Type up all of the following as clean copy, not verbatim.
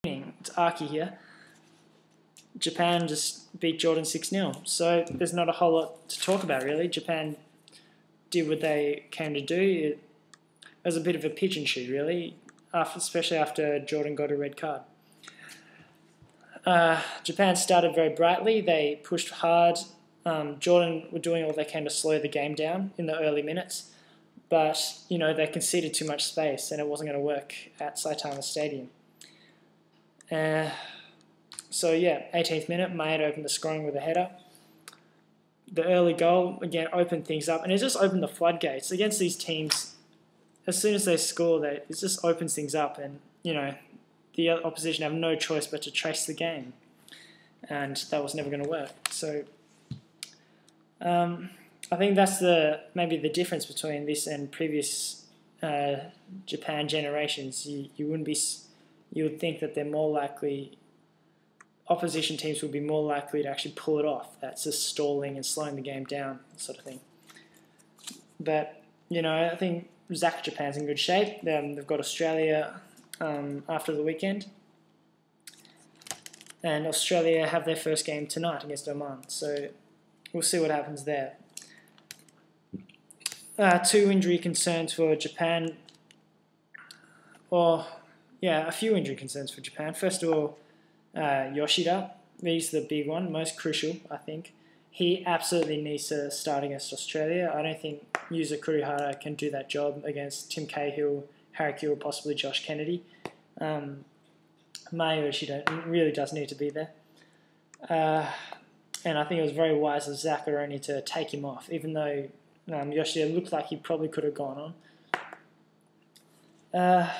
It's Aki here. Japan just beat Jordan 6-0, so there's not a whole lot to talk about really. Japan did what they came to do. It was a bit of a pitch and shoot really, especially after Jordan got a red card. Japan started very brightly. They pushed hard. Jordan were doing all they can to slow the game down in the early minutes, but they conceded too much space and it wasn't going to work at Saitama Stadium. So yeah, 18th minute, Maeda opened the scoring with a header. The early goal, again, opened things up, and it just opened the floodgates. Against these teams, as soon as they score, it just opens things up, and the opposition have no choice but to chase the game. And that was never going to work. So I think that's maybe the difference between this and previous Japan generations. You would think that they're more likely, opposition teams would be more likely to actually pull it off. That's just stalling and slowing the game down, sort of thing. But, I think Japan's in good shape. They've got Australia after the weekend. And Australia have their first game tonight against Oman. So we'll see what happens there. Two injury concerns for Japan. A few injury concerns for Japan. First of all, Yoshida. He's the big one, most crucial, I think. He absolutely needs to start against Australia. I don't think Yuzo Kurihara can do that job against Tim Cahill, Harry Kewell, possibly Josh Kennedy. Yoshida really does need to be there. And I think it was very wise of Zaccaroni to take him off, even though Yoshida looked like he probably could have gone on.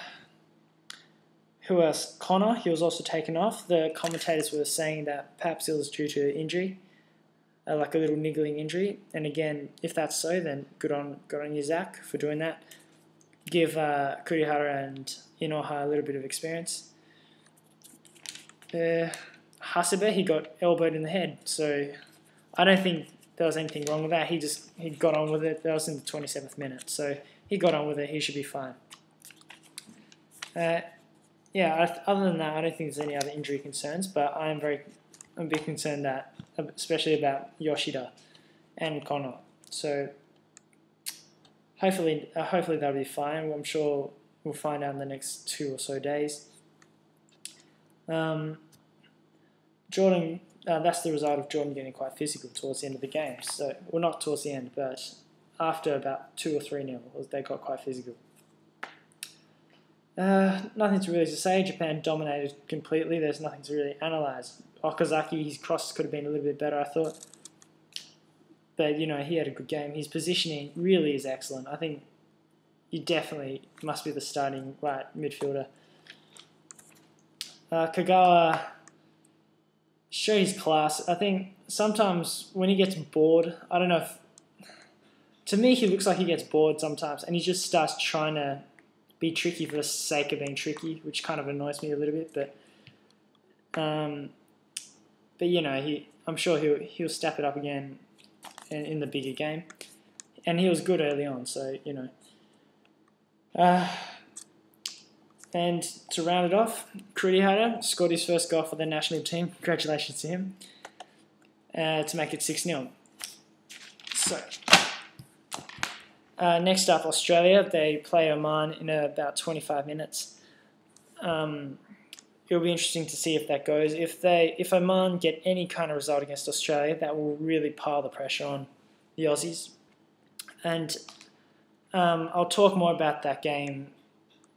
Who else? Konno, he was also taken off. The commentators were saying that perhaps it was due to injury, like a little niggling injury. And again, if that's so, then good on you, Zach, for doing that. Give Kurihara and Inoha a little bit of experience. Hasebe, he got elbowed in the head, so I don't think there was anything wrong with that. He got on with it. That was in the 27th minute, so he got on with it. He should be fine. Other than that, I don't think there's any other injury concerns, but I'm a bit concerned that, especially about Yoshida and Konno. So hopefully that'll be fine. I'm sure we'll find out in the next 2 or so days. Jordan, that's the result of Jordan getting quite physical towards the end of the game. So, well, not towards the end, but after about 2 or 3-0, they got quite physical. Nothing to really say. Japan dominated completely. There's nothing to really analyse. Okazaki, his crosses could have been a little bit better, I thought. But, he had a good game. His positioning really is excellent. I think he definitely must be the starting right midfielder. Kagawa showed his class. I think sometimes when he gets bored, I don't know if... To me, he looks like he gets bored sometimes, and he just starts trying to be tricky for the sake of being tricky, which kind of annoys me a little bit. But I'm sure he'll step it up again in the bigger game, and he was good early on. So and to round it off, Kurihara scored his first goal for the national team. Congratulations to him to make it 6-0. So. Next up, Australia. They play Oman in about 25 minutes. It'll be interesting to see if that goes. If Oman get any kind of result against Australia, that will really pile the pressure on the Aussies. And I'll talk more about that game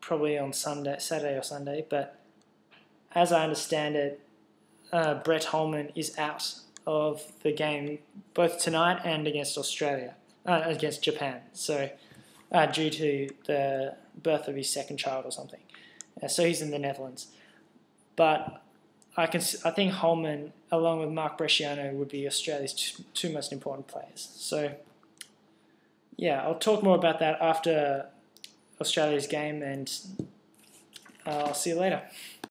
probably on Saturday or Sunday. But as I understand it, Brett Holman is out of the game both tonight and against Australia. Against Japan, so due to the birth of his second child or something. So he's in the Netherlands. But I think Holman, along with Mark Bresciano, would be Australia's two most important players. So, yeah, I'll talk more about that after Australia's game, and I'll see you later.